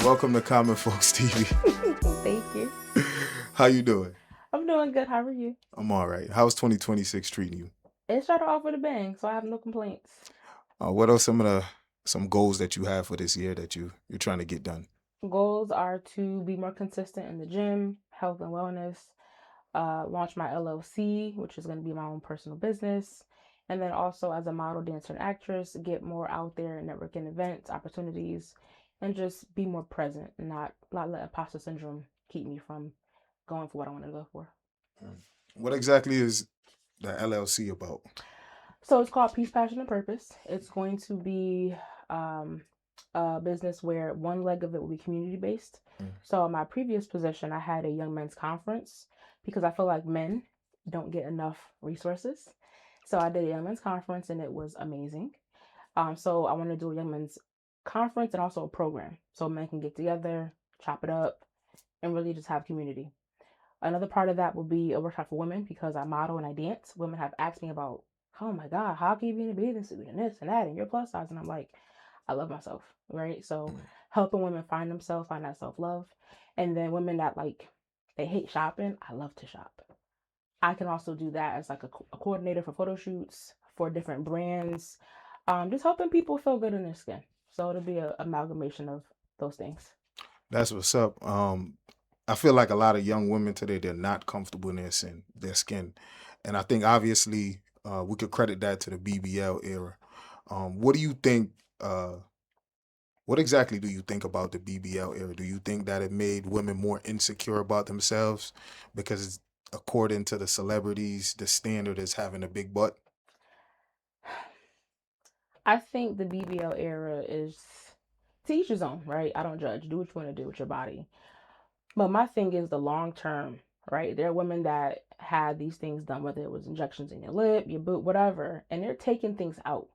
Welcome to Common Folks TV. Thank you. How you doing? I'm doing good. How are you? I'm all right. How's 2026 treating you? It started off with a bang, so I have no complaints. What are some goals that you have for this year that you're trying to get done? Goals are to be more consistent in the gym, health and wellness, launch my LLC, which is going to be my own personal business, and then also as a model, dancer, and actress, get more out there, networking events, opportunities, and just be more present and not let imposter syndrome keep me from going for what I want to go for. What exactly is the LLC about? So it's called Peace, Passion, and Purpose. It's going to be um, a business where one leg of it will be community based. Mm. So in my previous position, I had a young men's conference because I feel like men don't get enough resources. So I did a young men's conference and it was amazing. So I want to do a young men's conference and also a program so men can get together, chop it up, and really just have community. Another part of that will be a workshop for women because I model and I dance. Women have asked me about, oh my God, how can you be in a bathing suit and this and that and you're plus size? And I'm like, I love myself, right? So helping women find themselves, find that self love. And then women that like, they hate shopping, I love to shop. I can also do that as like a coordinator for photo shoots for different brands, just helping people feel good in their skin. So it'll be an amalgamation of those things. That's what's up. I feel like a lot of young women today, they're not comfortable in their skin, and I think obviously we could credit that to the BBL era. What do you think? What exactly do you think about the BBL era? Do you think that it made women more insecure about themselves because, according to the celebrities, the standard is having a big butt? I think the BBL era is to each his own, right? I don't judge. Do what you want to do with your body. But my thing is the long term, right? There are women that had these things done, whether it was injections in your lip, your boot, whatever, and they're taking things out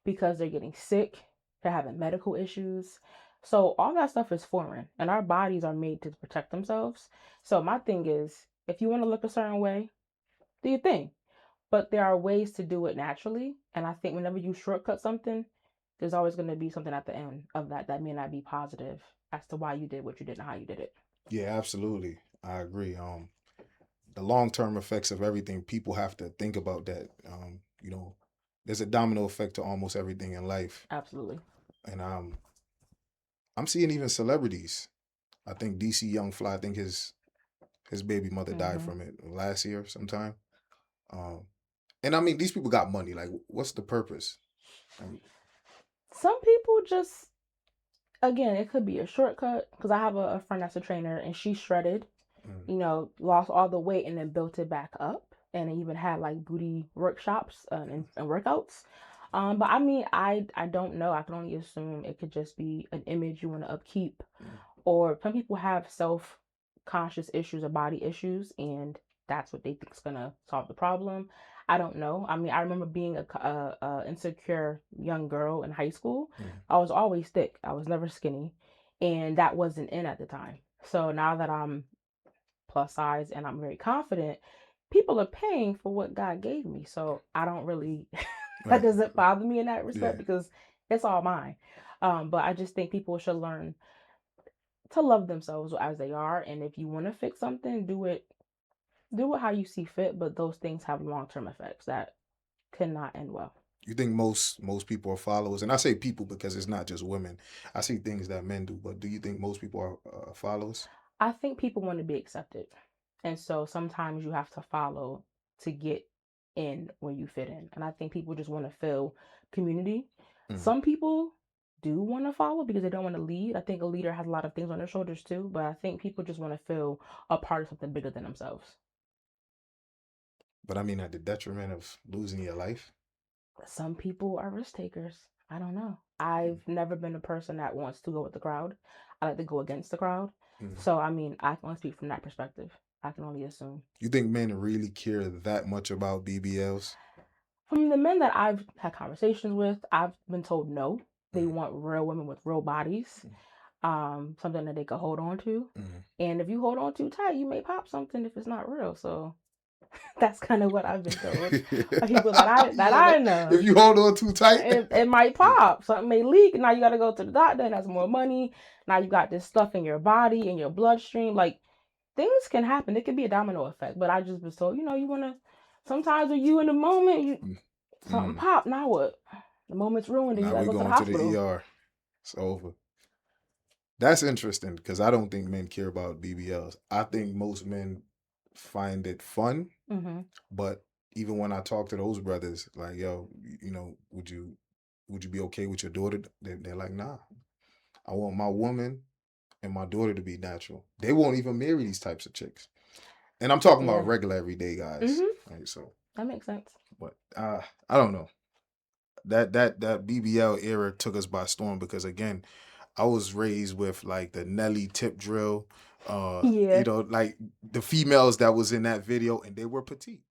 because they're getting sick, they're having medical issues. So all that stuff is foreign, and our bodies are made to protect themselves. So my thing is, if you want to look a certain way, do your thing. But there are ways to do it naturally. And I think whenever you shortcut something, there's always going to be something at the end of that that may not be positive as to why you did what you did and how you did it. Yeah, absolutely. I agree. The long term effects of everything, people have to think about that. There's a domino effect to almost everything in life, Absolutely. and I'm seeing even celebrities. I think DC Young Fly. I think his baby mother died Hmm. from it last year sometime. Um, and I mean, these people got money. Like, what's the purpose? Um, Some people just, again, it could be a shortcut because I have a friend that's a trainer and she shredded, mm, lost all the weight and then built it back up and even had like booty workshops and workouts. But I mean, I don't know. I can only assume it could just be an image you want to upkeep, mm, or some people have self-conscious issues or body issues, and that's what they think is gonna solve the problem. I don't know. I mean, I remember being a insecure young girl in high school. mm. I was always thick. I was never skinny, and that wasn't in at the time. So now that I'm plus size and I'm very confident, people are paying for what God gave me. So I don't really that Right. doesn't bother me in that respect Yeah. because it's all mine. But I just think people should learn to love themselves as they are, and if you want to fix something, do it how you see fit, but those things have long-term effects that cannot end well. You think most people are followers, and I say people because it's not just women. I see things that men do, but do you think most people are followers? I think people want to be accepted, and so sometimes you have to follow to get in where you fit in, and I think people just want to feel community. Mm. Some people do want to follow because they don't want to lead. I think a leader has a lot of things on their shoulders too, but I think people just want to feel a part of something bigger than themselves. But I mean, at the detriment of losing your life. Some people are risk takers. I don't know. Mm. I've never been a person that wants to go with the crowd. I like to go against the crowd. Mm. So, I mean, I can only speak from that perspective. I can only assume. You think men really care that much about BBLs? From the men that I've had conversations with, I've been told no. They Mm. want real women with real bodies, something that they could hold on to. Mm. And if you hold on too tight, you may pop something if it's not real. So, That's kind of what I've been told by people that I If know. you hold on too tight. It might pop. Something may leak. Now you got to go to the doctor, and that's more money. Now you got this stuff in your body, in your bloodstream. Like, things can happen. It could be a domino effect. But I just was told, you want to, sometimes when you in the moment, something Mm. pop. Now what? The moment's ruined, and you Now got to we're go to the going to the hospital. ER. It's over. That's interesting because I don't think men care about BBLs. I think most men find it fun, Mm-hmm. but even when I talk to those brothers, like, yo, would you be okay with your daughter? They're like, nah. I want my woman and my daughter to be natural. They won't even marry these types of chicks. And I'm talking about Yeah. regular everyday guys. Mm-hmm. Right? So, That makes sense. but I don't know. That BBL era took us by storm because again, I was raised with like the Nelly tip drill, Yeah. like the females that was in that video and they were petite.